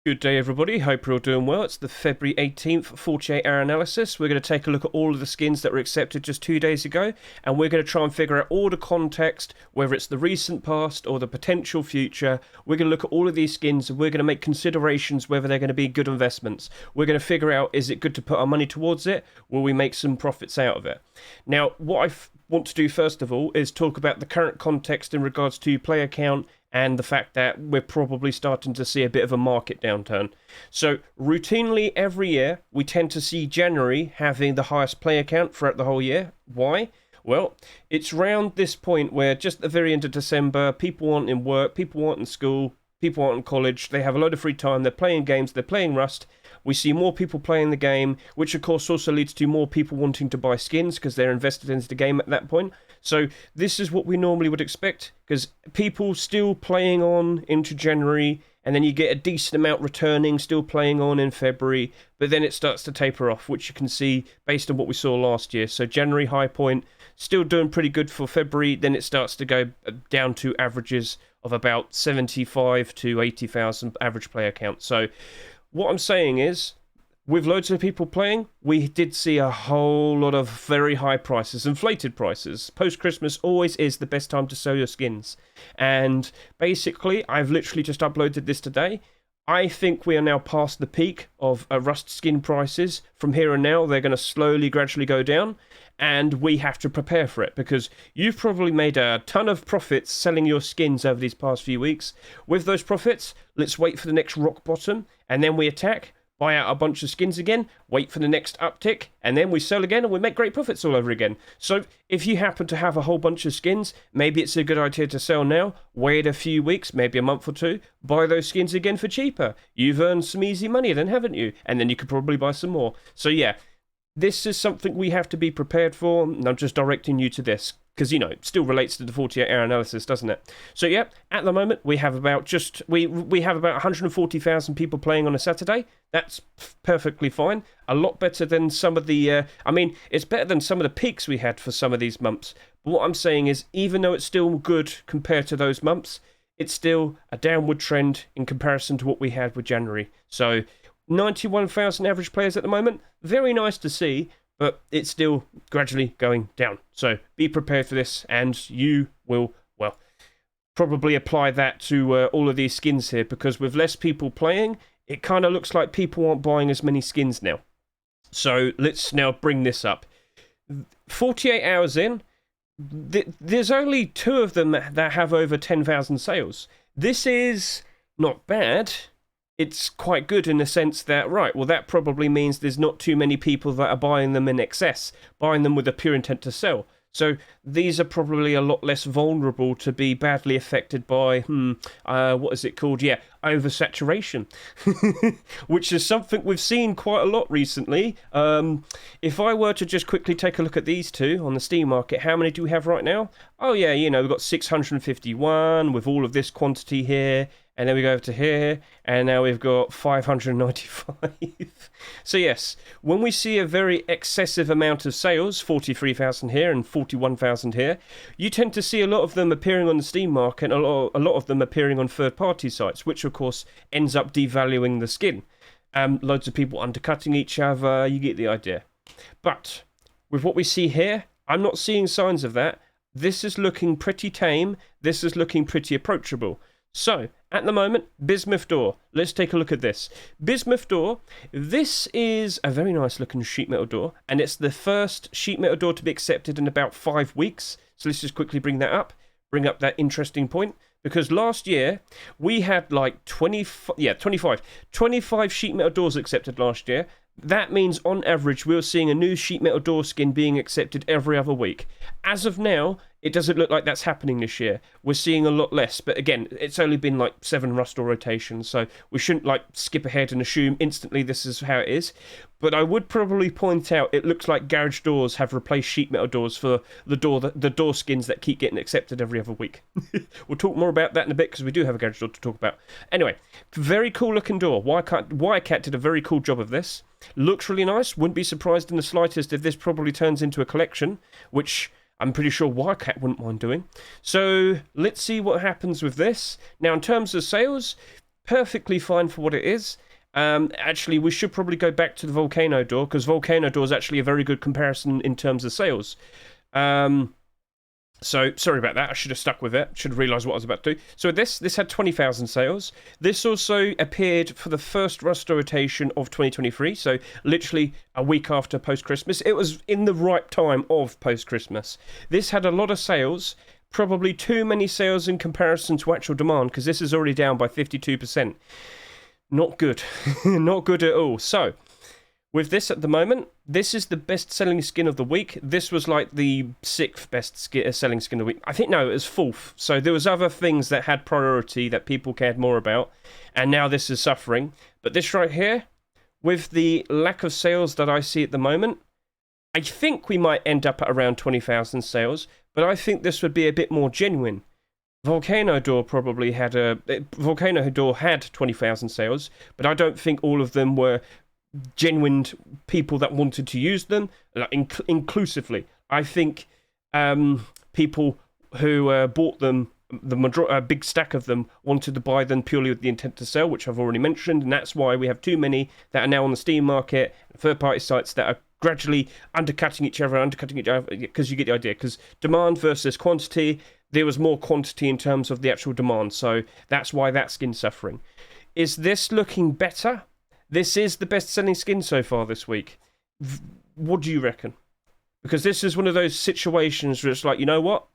Good day, everybody. Hope you're all doing well. It's the February 18th 48-hour analysis. We're going to take a look at all of the skins that were accepted just 2 days ago, and we're going to try and figure out all the context, whether it's the recent past or the potential future. We're going to look at all of these skins, and we're going to make considerations whether they're going to be good investments. We're going to figure out, is it good to put our money towards it? Will we make some profits out of it? Now, what I want to do first of all is talk about the current context in regards to player count and the fact that we're probably starting to see a bit of a market downturn. So routinely every year, we tend to see January having the highest player count throughout the whole year. Why? Well, it's around this point where just at the very end of December, people aren't in work, people aren't in school, people aren't in college, they have a load of free time, they're playing games, they're playing Rust. We see more people playing the game, which of course also leads to more people wanting to buy skins because they're invested into the game at that point. So this is what we normally would expect, because people still playing on into January, and then you get a decent amount returning, still playing on in February, but then it starts to taper off, which you can see based on what we saw last year. So January high point, still doing pretty good for February, then it starts to go down to averages of about 75 to 80,000 average player count. So what I'm saying is, with loads of people playing, we did see a whole lot of very high prices, inflated prices. Post-Christmas always is the best time to sell your skins. And basically, I've literally just uploaded this today. I think we are now past the peak of Rust skin prices. From here and now, they're going to slowly, gradually go down. And we have to prepare for it, because you've probably made a ton of profits selling your skins over these past few weeks. With those profits, let's wait for the next rock bottom, and then we attack, buy out a bunch of skins again, wait for the next uptick, and then we sell again, and we make great profits all over again. So if you happen to have a whole bunch of skins, maybe it's a good idea to sell now, wait a few weeks, maybe a month or two, buy those skins again for cheaper. You've earned some easy money then, haven't you? And then you could probably buy some more. So yeah, this is something we have to be prepared for, and I'm just directing you to this, because, you know, it still relates to the 48-hour analysis, doesn't it? So, yeah, at the moment, we have about we have about 140,000 people playing on a Saturday. That's perfectly fine. A lot better than some of the, it's better than some of the peaks we had for some of these months. But what I'm saying is, even though it's still good compared to those months, it's still a downward trend in comparison to what we had with January. So 91,000 average players at the moment. Very nice to see, but it's still gradually going down. So be prepared for this, and you will, well, probably apply that to all of these skins here, because with less people playing, it kind of looks like people aren't buying as many skins now. So let's now bring this up. 48 hours in, there's only 2 of them that have over 10,000 sales. This is not bad. It's quite good in the sense that, right, well, that probably means there's not too many people that are buying them in excess, buying them with a pure intent to sell. So these are probably a lot less vulnerable to be badly affected by, what is it called? Yeah, oversaturation, which is something we've seen quite a lot recently. If I were to just quickly take a look at these two on the Steam market, how many do we have right now? Oh, yeah, you know, we've got 651 with all of this quantity here. And then we go over to here, and now we've got 595. So yes, when we see a very excessive amount of sales, 43,000 here and 41,000 here, you tend to see a lot of them appearing on the Steam market, and a lot of them appearing on third-party sites, which of course ends up devaluing the skin. Loads of people undercutting each other, you get the idea. But with what we see here, I'm not seeing signs of that. This is looking pretty tame, this is looking pretty approachable. So, at the moment, Bismuth Door. Let's take a look at this. Bismuth Door, this is a very nice looking sheet metal door, and it's the first sheet metal door to be accepted in about 5 weeks. So let's just quickly bring up that interesting point, because last year we had like 25 sheet metal doors accepted last year. That means on average we're seeing a new sheet metal door skin being accepted every other week. As of now, it doesn't look like that's happening this year. We're seeing a lot less, but again, it's only been like 7 Rust Door rotations, so we shouldn't like skip ahead and assume instantly this is how it is. But I would probably point out it looks like garage doors have replaced sheet metal doors for the door skins that keep getting accepted every other week. We'll talk more about that in a bit, because we do have a garage door to talk about. Anyway, very cool looking door. Wirecat did a very cool job of this. Looks really nice. Wouldn't be surprised in the slightest if this probably turns into a collection, which I'm pretty sure Wirecat wouldn't mind doing. So let's see what happens with this. Now, in terms of sales, perfectly fine for what it is. Actually, we should probably go back to the Volcano Door, because Volcano Door is actually a very good comparison in terms of sales. So, sorry about that. I should have stuck with it. Should have realised what I was about to do. So this had 20,000 sales. This also appeared for the first Rust rotation of 2023, so literally a week after post-Christmas. It was in the right time of post-Christmas. This had a lot of sales, probably too many sales in comparison to actual demand, because this is already down by 52%. Not good. Not good at all. So, with this at the moment, this is the best-selling skin of the week. This was like the 6th best-selling skin of the week. I think, no, it was 4th. So there was other things that had priority that people cared more about, and now this is suffering. But this right here, with the lack of sales that I see at the moment, I think we might end up at around 20,000 sales, but I think this would be a bit more genuine. Volcano Door probably had Volcano Door had 20,000 sales, but I don't think all of them were genuine people that wanted to use them, like inclusively. I think people who bought them, a big stack of them, wanted to buy them purely with the intent to sell, which I've already mentioned, and that's why we have too many that are now on the Steam market, third-party sites that are gradually undercutting each other, because you get the idea, because demand versus quantity, there was more quantity in terms of the actual demand, so that's why that skin's suffering. Is this looking better? This is the best-selling skin so far this week. What do you reckon? Because this is one of those situations where it's like, you know what?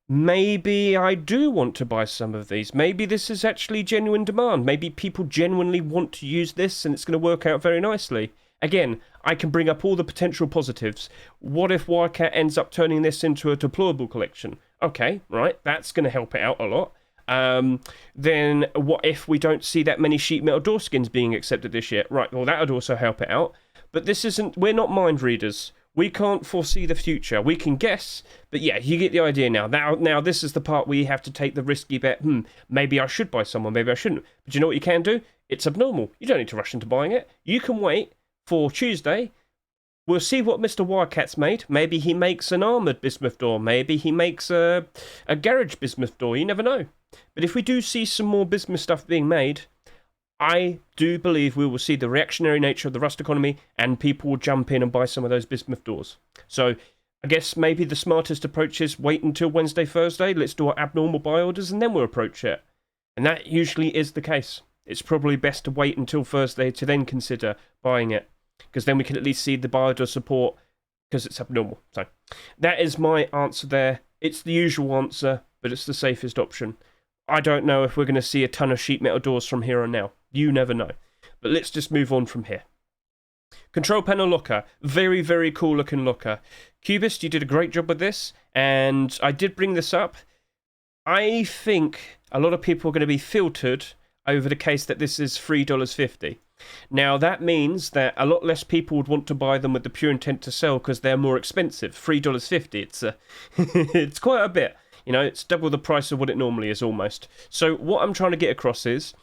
Maybe I do want to buy some of these. Maybe this is actually genuine demand. Maybe people genuinely want to use this and it's going to work out very nicely. Again, I can bring up all the potential positives. What if Wildcat ends up turning this into a deployable collection? Okay, right, that's going to help it out a lot. Then what if we don't see that many sheet metal door skins being accepted this year? Right, well, that would also help it out. But this isn't, we're not mind readers. We can't foresee the future. We can guess, but yeah, you get the idea now. Now this is the part where you have to take the risky bet. Maybe I should buy someone, maybe I shouldn't. But you know what you can do? It's abnormal. You don't need to rush into buying it. You can wait for Tuesday. We'll see what Mr. Wildcat's made. Maybe he makes an armoured Bismuth Door. Maybe he makes a garage Bismuth Door. You never know. But if we do see some more Bismuth stuff being made, I do believe we will see the reactionary nature of the Rust economy and people will jump in and buy some of those Bismuth Doors. So I guess maybe the smartest approach is wait until Wednesday, Thursday. Let's do our abnormal buy orders and then we'll approach it. And that usually is the case. It's probably best to wait until Thursday to then consider buying it, because then we can at least see the buy order support because it's abnormal. So that is my answer there. It's the usual answer, but it's the safest option. I don't know if we're going to see a ton of sheet metal doors from here on now. You never know. But let's just move on from here. Control panel locker. Very, very cool looking locker. Cubist, you did a great job with this, and I did bring this up. I think a lot of people are going to be filtered over the case that this is $3.50. Now, that means that a lot less people would want to buy them with the pure intent to sell because they're more expensive. $3.50, it's quite a bit. You know, it's double the price of what it normally is, almost. So what I'm trying to get across is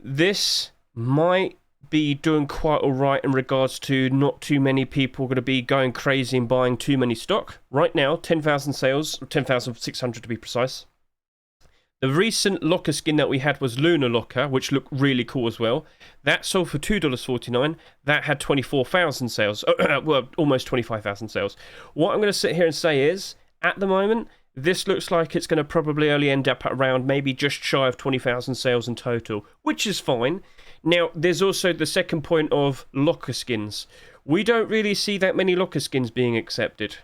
this might be doing quite all right in regards to not too many people going to be going crazy and buying too many stock. Right now, 10,000 sales, 10,600 to be precise. The recent locker skin that we had was Lunar Locker, which looked really cool as well. That sold for $2.49. That had 24,000 sales. Well, almost 25,000 sales. What I'm going to sit here and say is, at the moment, this looks like it's going to probably only end up at around maybe just shy of 20,000 sales in total, which is fine. Now, there's also the second point of locker skins. We don't really see that many locker skins being accepted.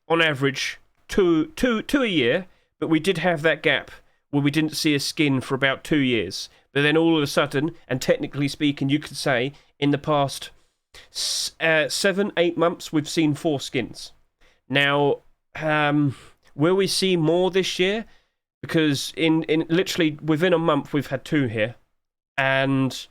On average, two a year, but we did have that gap where we didn't see a skin for about 2 years. But then all of a sudden, and technically speaking, you could say in the past 7-8 months, we've seen 4 skins. Now, will we see more this year? Because in literally within a month, we've had 2 here. And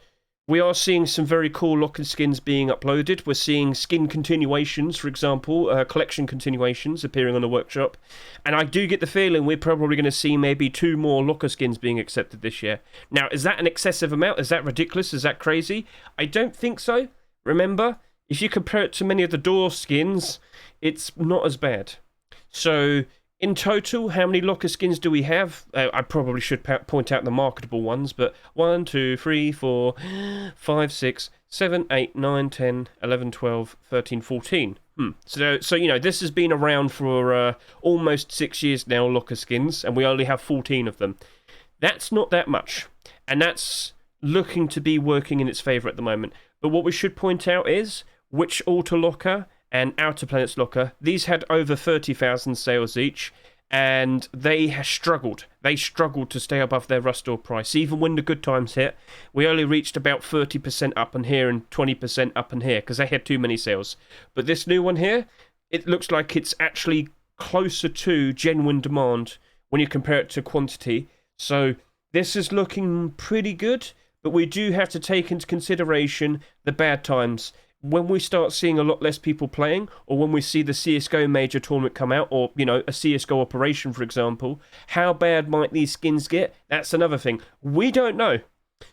we are seeing some very cool locker skins being uploaded. We're seeing skin continuations, for example, collection continuations appearing on the workshop. And I do get the feeling we're probably going to see maybe 2 more locker skins being accepted this year. Now, is that an excessive amount? Is that ridiculous? Is that crazy? I don't think so. Remember, if you compare it to many of the door skins, it's not as bad. So In total, how many locker skins do we have? I probably should point out the marketable ones, but 1, 2, 3, 4, 5, 6, 7, 8, 9, 10, 11, 12, 13, 14. So you know, this has been around for almost 6 years now, locker skins, and we only have 14 of them. That's not that much, and that's looking to be working in its favour at the moment. But what we should point out is which Altar Locker and Outer Planets Locker, these had over 30,000 sales each, and they struggled. They struggled to stay above their Rust Door price. Even when the good times hit, we only reached about 30% up in here and 20% up in here, because they had too many sales. But this new one here, it looks like it's actually closer to genuine demand when you compare it to quantity. So this is looking pretty good, but we do have to take into consideration the bad times. When we start seeing a lot less people playing, or when we see the CSGO major tournament come out, or, you know, a CSGO operation, for example, how bad might these skins get? That's another thing. We don't know.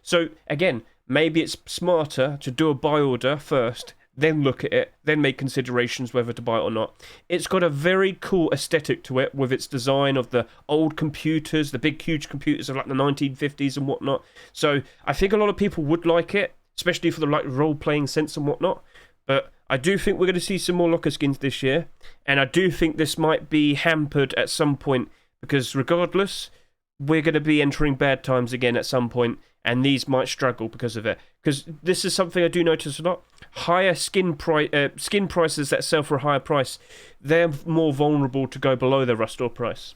So, again, maybe it's smarter to do a buy order first, then look at it, then make considerations whether to buy it or not. It's got a very cool aesthetic to it with its design of the old computers, the big, huge computers of like the 1950s and whatnot. So, I think a lot of people would like it, especially for the like role-playing sense and whatnot. But I do think we're going to see some more locker skins this year, and I do think this might be hampered at some point, because regardless, we're going to be entering bad times again at some point, and these might struggle because of it. Because this is something I do notice a lot. Higher skin prices that sell for a higher price, they're more vulnerable to go below their Rust Door price.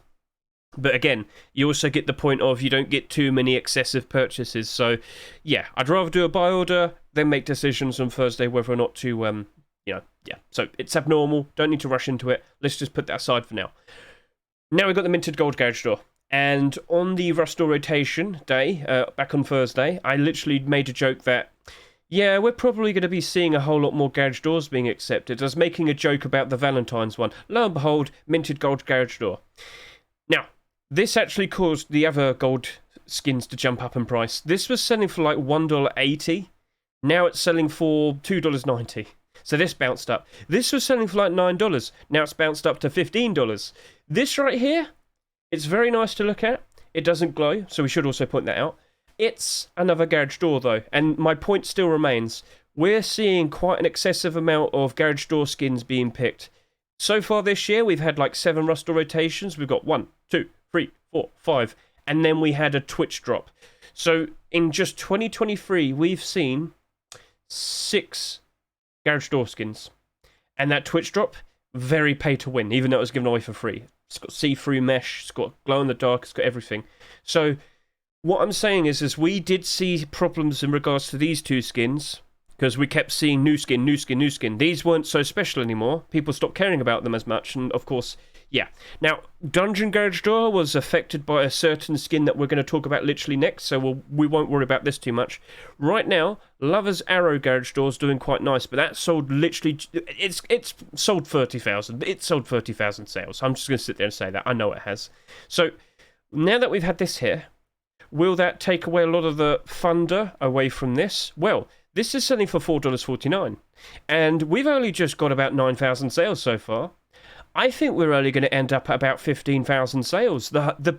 But again, you also get the point of you don't get too many excessive purchases. So, yeah, I'd rather do a buy order, then make decisions on Thursday whether or not to, yeah. So it's abnormal. Don't need to rush into it. Let's just put that aside for now. Now we've got the Minted Gold Garage Door. And on the Rust Door rotation day, back on Thursday, I literally made a joke that, yeah, we're probably going to be seeing a whole lot more Garage Doors being accepted. I was making a joke about the Valentines one. Lo and behold, Minted Gold Garage Door. Now, this actually caused the other gold skins to jump up in price. This was selling for like $1.80. Now it's selling for $2.90. So this bounced up. This was selling for like $9. Now it's bounced up to $15. This right here, it's very nice to look at. It doesn't glow, so we should also point that out. It's another Garage Door though, and my point still remains. We're seeing quite an excessive amount of Garage Door skins being picked. So far this year, we've had like 7 Rust Door rotations. We've got 1, 2, 3, 4, 5, and then we had a Twitch drop. So in just 2023, we've seen 6 Garage Door skins. And that Twitch drop, very pay to win, even though it was given away for free. It's got see-through mesh, it's got glow in the dark, it's got everything. So what I'm saying is we did see problems in regards to these 2 skins, because we kept seeing new skin, new skin, new skin. These weren't so special anymore. People stopped caring about them as much, and of course, yeah. Now, Dungeon Garage Door was affected by a certain skin that we're going to talk about literally next, so we won't worry about this too much. Right now, Lover's Arrow Garage Door is doing quite nice, but that sold literally... It's sold 30,000. It sold 30,000 sales. I'm just going to sit there and say that. I know it has. So, now that we've had this here, will that take away a lot of the thunder away from this? Well, this is selling for $4.49, and we've only just got about 9,000 sales so far. I think we're only going to end up at about 15,000 sales. The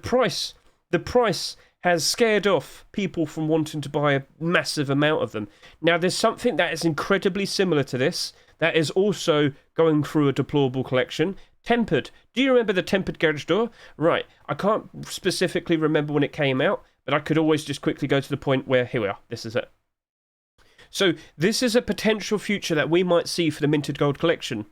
price has scared off people from wanting to buy a massive amount of them. Now, there's something that is incredibly similar to this that is also going through a deplorable collection. Tempered. Do you remember the Tempered Garage Door? Right. I can't specifically remember when it came out, but I could always just quickly go to the point where, here we are, this is it. So this is a potential future that we might see for the Minted Gold collection.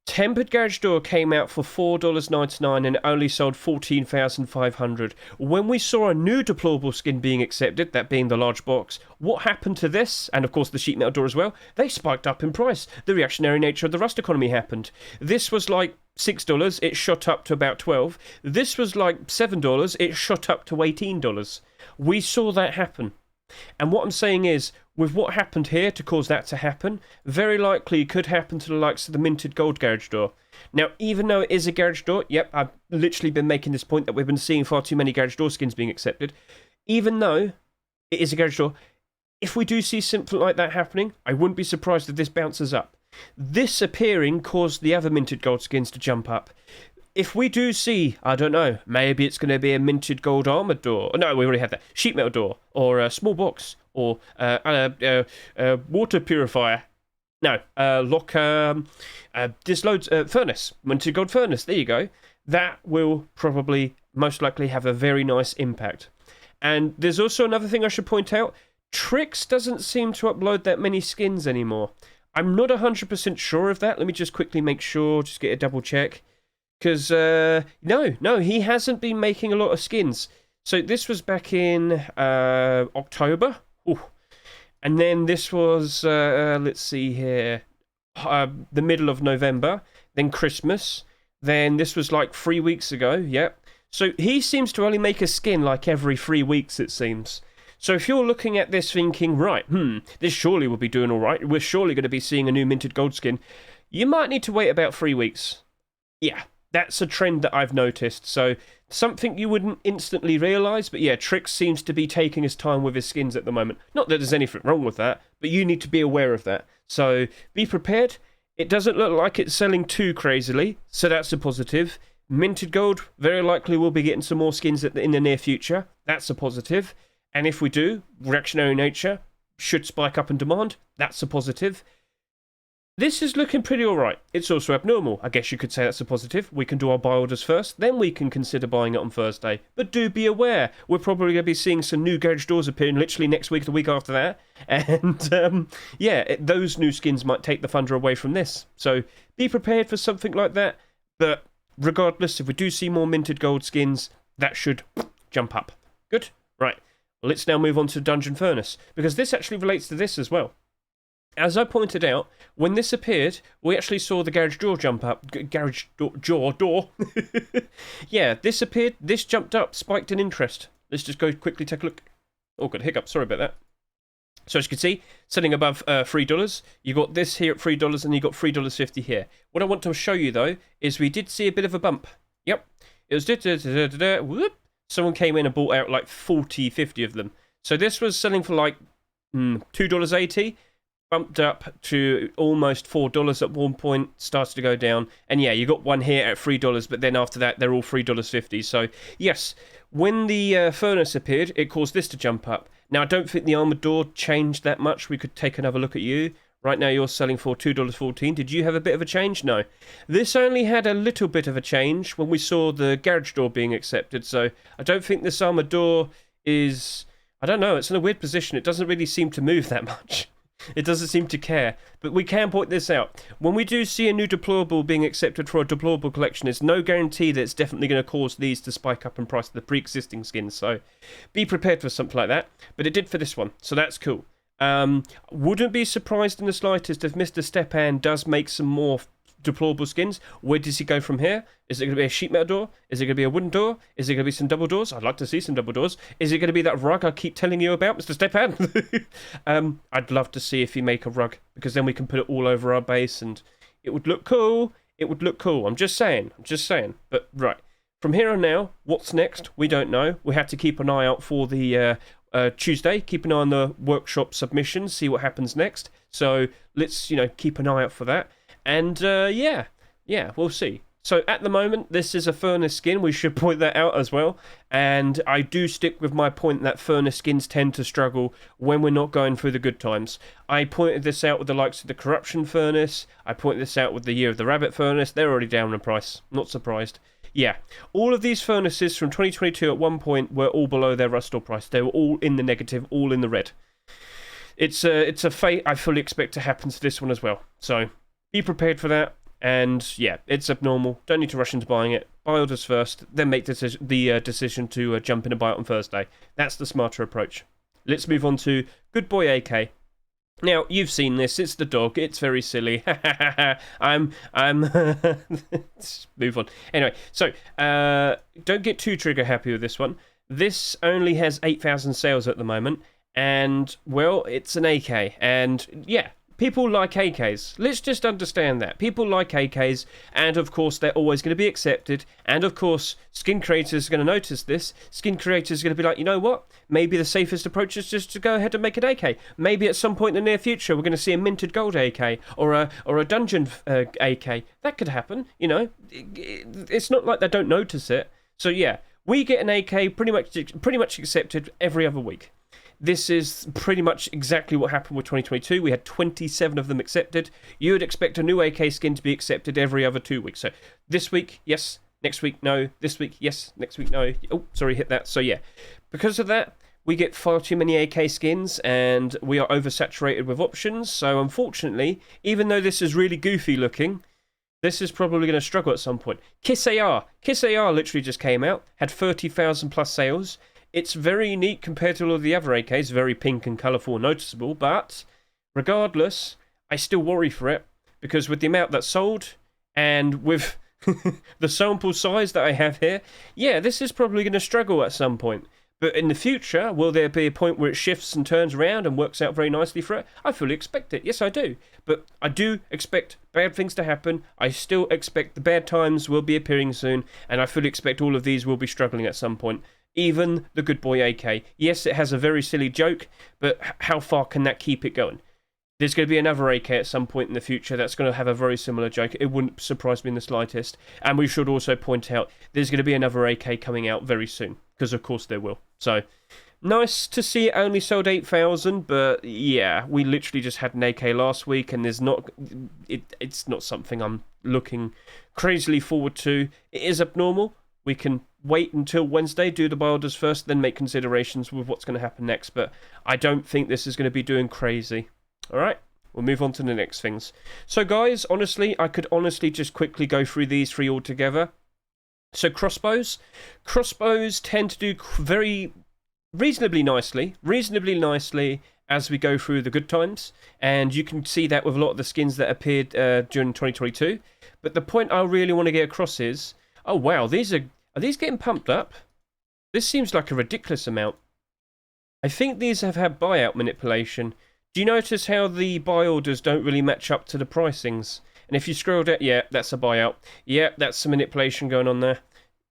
Tempered Garage Door came out for $4.99 and only sold 14,500. When we saw a new deplorable skin being accepted, that being the large box, what happened to this, and of course the sheet metal door as well, they spiked up in price. The reactionary nature of the Rust economy happened. This was like $6, it shot up to about $12. This was like $7, it shot up to $18. We saw that happen. And what I'm saying is, with what happened here to cause that to happen, very likely could happen to the likes of the Minted Gold Garage Door. Now, even though it is a Garage Door, yep, I've literally been making this point that we've been seeing far too many Garage Door skins being accepted. Even though it is a Garage Door, if we do see something like that happening, I wouldn't be surprised if this bounces up. This appearing caused the other Minted Gold skins to jump up. if we do see, I don't know, maybe it's going to be a minted gold armored door. No, we already have that. Sheet metal door, or a small box, or water purifier. No, there's loads, furnace, minted gold furnace. There you go. That will probably, most likely, have a very nice impact. And there's also another thing I should point out. Trix doesn't seem to upload that many skins anymore. I'm not 100% sure of that. Let me just quickly make sure, just get a double check. Because, no, he hasn't been making a lot of skins. So this was back in October. Ooh. And then this was, let's see here, the middle of November. Then Christmas. Then this was like 3 weeks ago, yep. So he seems to only make a skin like every 3 weeks, it seems. So if you're looking at this thinking, right, this surely will be doing all right. We're surely going to be seeing a new minted gold skin. You might need to wait about 3 weeks. Yeah. That's a trend that I've noticed. So something you wouldn't instantly realise, but yeah, Trix seems to be taking his time with his skins at the moment. Not that there's anything wrong with that, but you need to be aware of that. So be prepared. It doesn't look like it's selling too crazily, so that's a positive. Minted gold, very likely we'll be getting some more skins in the near future. That's a positive. And if we do, reactionary nature should spike up in demand. That's a positive. This is looking pretty alright. It's also abnormal. I guess you could say that's a positive. We can do our buy orders first, then we can consider buying it on Thursday. But do be aware, we're probably going to be seeing some new garage doors appearing literally next week, the week after that. And, those new skins might take the thunder away from this. So be prepared for something like that. But regardless, if we do see more minted gold skins, that should jump up. Good? Right. Let's now move on to Dungeon Furnace, because this actually relates to this as well. As I pointed out, when this appeared, we actually saw the garage door jump up. Garage door. Yeah, this appeared, this jumped up, spiked in interest. Let's just go quickly take a look. Oh, got a hiccup, sorry about that. So as you can see, setting above $3, you got this here at $3 and you got $3.50 here. What I want to show you though, is we did see a bit of a bump. Yep, it was whoop. Someone came in and bought out like 40, 50 of them. So this was selling for like $2.80. Bumped up to almost $4 at one point, started to go down. And yeah, you got one here at $3, but then after that, they're all $3.50. So yes, when the furnace appeared, it caused this to jump up. Now, I don't think the armored door changed that much. We could take another look at you. Right now, you're selling for $2.14. Did you have a bit of a change? No. This only had a little bit of a change when we saw the garage door being accepted. So I don't think this armored door is... I don't know, it's in a weird position. It doesn't really seem to move that much. It doesn't seem to care. But we can point this out. When we do see a new deployable being accepted for a deployable collection, it's no guarantee that it's definitely going to cause these to spike up in price of the pre-existing skins. So be prepared for something like that. But it did for this one, so that's cool. Wouldn't be surprised in the slightest if Mr. Stepan does make some more deployable skins. Where does he go from here? Is it going to be a sheet metal door? Is it going to be a wooden door? Is it going to be some double doors? I'd like to see some double doors. Is it going to be that rug I keep telling you about, Mr. Stepan? I'd love to see if he make a rug, because then we can put it all over our base and it would look cool. It would look cool. I'm just saying. But right, from here on now, what's next? We don't know. We have to keep an eye out for the Tuesday. Keep an eye on the workshop submissions, see what happens next. So let's, keep an eye out for that. And yeah, we'll see. So at the moment, this is a furnace skin. We should point that out as well. And I do stick with my point that furnace skins tend to struggle when we're not going through the good times. I pointed this out with the likes of the Corruption Furnace. I pointed this out with the Year of the Rabbit Furnace. They're already down in price. Not surprised. Yeah, all of these furnaces from 2022 at one point were all below their rust ore price. They were all in the negative, all in the red. It's a fate I fully expect to happen to this one as well. So be prepared for that. And yeah, it's abnormal. Don't need to rush into buying it. Buy orders first, then make the decision to jump in and buy it on Thursday. That's the smarter approach. Let's move on to Good Boy AK. Now, you've seen this. It's the dog. It's very silly. I'm let's move on. Anyway, so don't get too trigger happy with this one. This only has 8,000 sales at the moment. And, well, it's an AK. And, yeah, people like AKs. Let's just understand that. People like AKs, and of course they're always going to be accepted, and of course skin creators are going to notice this. Skin creators are going to be like, you know what? Maybe the safest approach is just to go ahead and make an AK. Maybe at some point in the near future we're going to see a minted gold AK or a dungeon AK. That could happen, you know. It's not like they don't notice it. So yeah, we get an AK pretty much accepted every other week. This is pretty much exactly what happened with 2022. We had 27 of them accepted. You would expect a new AK skin to be accepted every other 2 weeks. So this week, yes. Next week, no. This week, yes. Next week, no. Oh, sorry, hit that. So yeah, because of that, we get far too many AK skins and we are oversaturated with options. So unfortunately, even though this is really goofy looking, this is probably going to struggle at some point. Kiss AR. Kiss AR literally just came out, had 30,000 plus sales. It's very unique compared to all of the other AKs, very pink and colourful and noticeable, but regardless, I still worry for it, because with the amount that's sold, and with the sample size that I have here, yeah, this is probably going to struggle at some point. But in the future, will there be a point where it shifts and turns around and works out very nicely for it? I fully expect it. Yes, I do. But I do expect bad things to happen. I still expect the bad times will be appearing soon, and I fully expect all of these will be struggling at some point. Even the Good Boy AK. Yes, it has a very silly joke, but how far can that keep it going? There's going to be another AK at some point in the future that's going to have a very similar joke. It wouldn't surprise me in the slightest. And we should also point out there's going to be another AK coming out very soon, because of course there will. So, nice to see it only sold 8,000, but yeah, we literally just had an AK last week, and it's not something I'm looking crazily forward to. It is abnormal. We can wait until Wednesday, do the buy orders first, then make considerations with what's going to happen next. But I don't think this is going to be doing crazy. Alright, we'll move on to the next things. So guys, honestly, I could honestly just quickly go through these three all together. So crossbows. Crossbows tend to do very reasonably nicely as we go through the good times. And you can see that with a lot of the skins that appeared during 2022. But the point I really want to get across is, oh wow, are these getting pumped up? This seems like a ridiculous amount. I think these have had buyout manipulation. Do you notice how the buy orders don't really match up to the pricings? And if you scroll down, yeah, that's a buyout. Yeah, that's some manipulation going on there.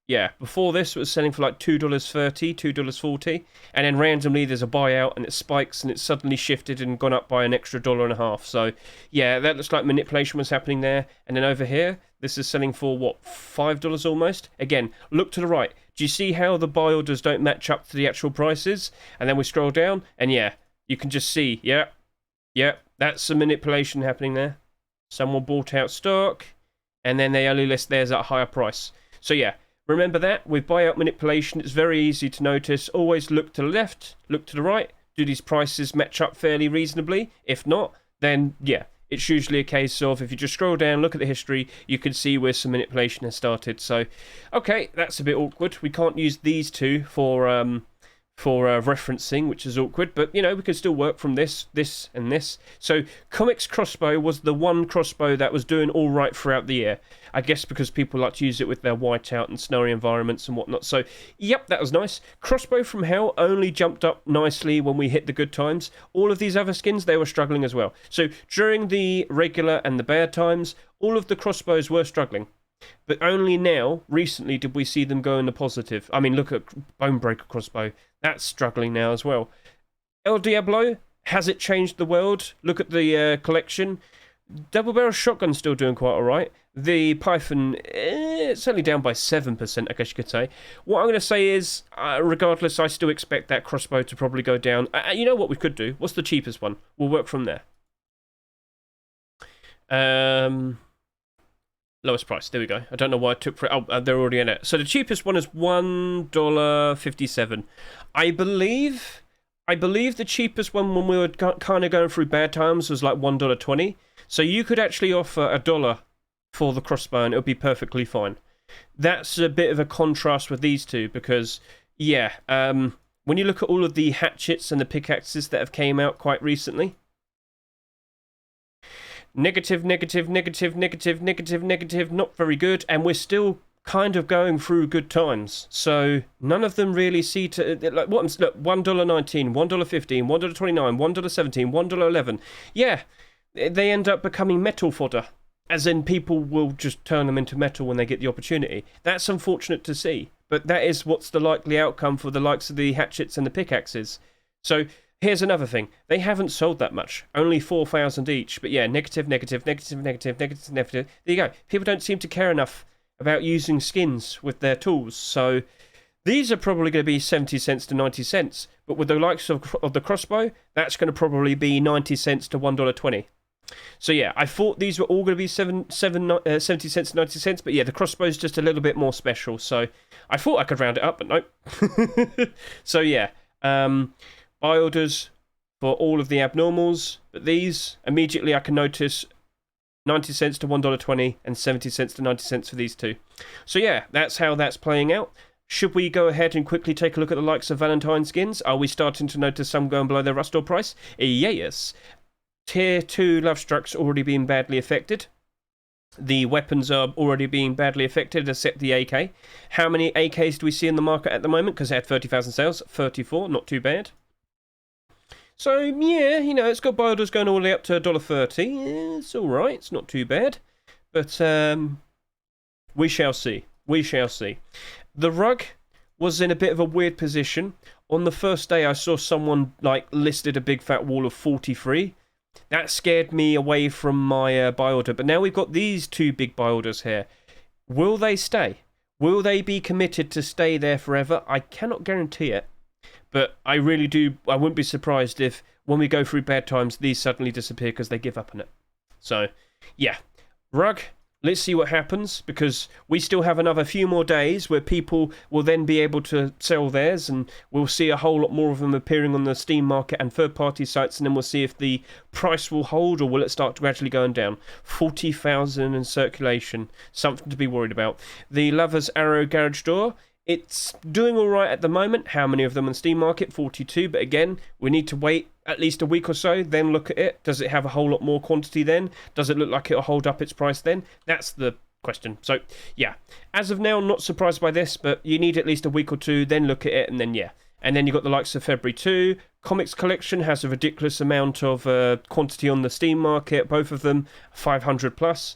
Yeah, before this it was selling for like $2.30, $2.40, and then randomly there's a buyout and it spikes and it's suddenly shifted and gone up by an extra $1.50. So yeah, that looks like manipulation was happening there. And then over here, this is selling for what, $5 almost? Again, look to the right. Do you see how the buy orders don't match up to the actual prices? And then we scroll down and yeah, you can just see, yeah, that's some manipulation happening there. Someone bought out stock and then they only list theirs at a higher price. So yeah, remember that, with buyout manipulation, it's very easy to notice. Always look to the left, look to the right. Do these prices match up fairly reasonably? If not, then yeah, it's usually a case of, if you just scroll down, look at the history, you can see where some manipulation has started. So, okay, that's a bit awkward. We can't use these two for referencing, which is awkward, but you know, we can still work from this, and this. So Comics Crossbow was the one crossbow that was doing all right throughout the year. I guess because people like to use it with their whiteout and snowy environments and whatnot. So yep, that was nice. Crossbow from Hell only jumped up nicely when we hit the good times. All of these other skins, they were struggling as well. So during the regular and the bad times, all of the crossbows were struggling. But only now, recently, did we see them go in the positive. I mean, look at Bonebreaker Crossbow. That's struggling now as well. El Diablo, has it changed the world? Look at the collection. Double Barrel Shotgun's still doing quite alright. The Python, it's only down by 7%, I guess you could say. What I'm going to say is, regardless, I still expect that crossbow to probably go down. You know what we could do? What's the cheapest one? We'll work from there. Lowest price, there we go. I don't know why I took for it. Oh, they're already in it. So the cheapest one is $1.57. I believe the cheapest one when we were kind of going through bad times was like $1.20. So you could actually offer $1 for the crossbow and it would be perfectly fine. That's a bit of a contrast with these two because, yeah, when you look at all of the hatchets and the pickaxes that have came out quite recently, negative, not very good, and we're still kind of going through good times. So none of them really see to, like, look, $1.19, $1.15, $1.29, $1.17, $1.11. Yeah, they end up becoming metal fodder. As in, people will just turn them into metal when they get the opportunity. That's unfortunate to see, but that is what's the likely outcome for the likes of the hatchets and the pickaxes. So here's another thing. They haven't sold that much. Only 4,000 each. But yeah, negative, negative, negative, negative, negative, negative. There you go. People don't seem to care enough about using skins with their tools. So these are probably going to be 70 cents to 90 cents. But with the likes of the crossbow, that's going to probably be 90 cents to $1.20. So yeah, I thought these were all going to be 70 cents, 90 cents, but yeah, the crossbow's just a little bit more special, so I thought I could round it up, but nope. So yeah, buy orders for all of the abnormals, but these, immediately I can notice 90 cents to $1.20 and 70 cents to 90 cents for these two. So yeah, that's how that's playing out. Should we go ahead and quickly take a look at the likes of Valentines Skins? Are we starting to notice some going below their rust or price? Yes. Tier 2 Lovestruck's already been badly affected. The weapons are already being badly affected, except the AK. How many AKs do we see in the market at the moment? Because it had 30,000 sales. 34, not too bad. So, yeah, you know, it's got buy orders going all the way up to $1.30. Yeah, it's alright, it's not too bad. But, we shall see. We shall see. The rug was in a bit of a weird position. On the first day, I saw someone, like, listed a big fat wall of 43. That scared me away from my buy order. But now we've got these two big buy orders here. Will they stay? Will they be committed to stay there forever? I cannot guarantee it. But I really do. I wouldn't be surprised if when we go through bad times, these suddenly disappear because they give up on it. So, yeah. Rug. Let's see what happens, because we still have another few more days where people will then be able to sell theirs, and we'll see a whole lot more of them appearing on the Steam market and third-party sites, and then we'll see if the price will hold or will it start gradually going down. 40,000 in circulation, something to be worried about. The Lover's Arrow Garage Door, it's doing all right at the moment. How many of them on the Steam market? 42, but again, we need to wait at least a week or so, then look at it. Does it have a whole lot more quantity then? Does it look like it'll hold up its price then? That's the question. So, yeah. As of now, not surprised by this, but you need at least a week or two, then look at it, and then, yeah. And then you've got the likes of February 2. Comics Collection has a ridiculous amount of quantity on the Steam market, both of them 500 plus.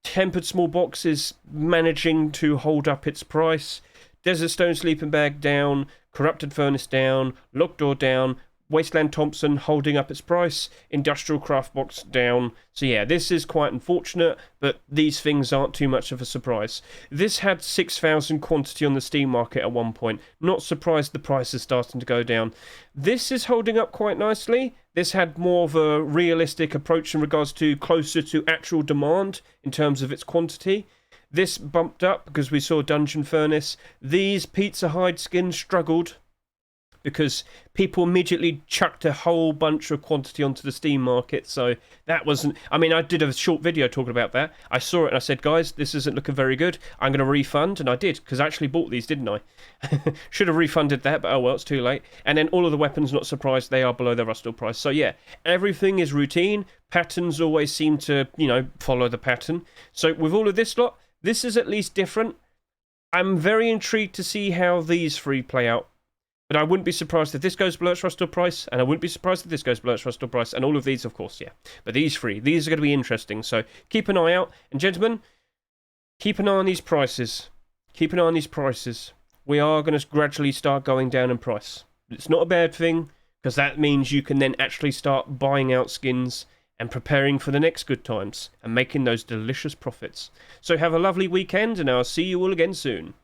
Tempered Small Box is managing to hold up its price. Desert Stone Sleeping Bag down, Corrupted Furnace down, Locked Door down, Wasteland Thompson holding up its price, Industrial Craft Box down. So yeah, this is quite unfortunate, but these things aren't too much of a surprise. This had 6,000 quantity on the Steam market at one point. Not surprised the price is starting to go down. This is holding up quite nicely. This had more of a realistic approach in regards to closer to actual demand in terms of its quantity. This bumped up because we saw Dungeon Furnace. These Pizza Hide skins struggled because people immediately chucked a whole bunch of quantity onto the Steam market. So that wasn't... I mean, I did a short video talking about that. I saw it and I said, guys, this isn't looking very good. I'm going to refund. And I did, because I actually bought these, didn't I? Should have refunded that, but oh well, it's too late. And then all of the weapons, not surprised, they are below their rust price. So yeah, everything is routine. Patterns always seem to, you know, follow the pattern. So with all of this lot, this is at least different. I'm very intrigued to see how these three play out. But I wouldn't be surprised if this goes below its rust price, and I wouldn't be surprised if this goes below its rust price, and all of these, of course, yeah. But these three, these are going to be interesting, so keep an eye out. And gentlemen, keep an eye on these prices. Keep an eye on these prices. We are going to gradually start going down in price. It's not a bad thing, because that means you can then actually start buying out skins and preparing for the next good times, and making those delicious profits. So have a lovely weekend, and I'll see you all again soon.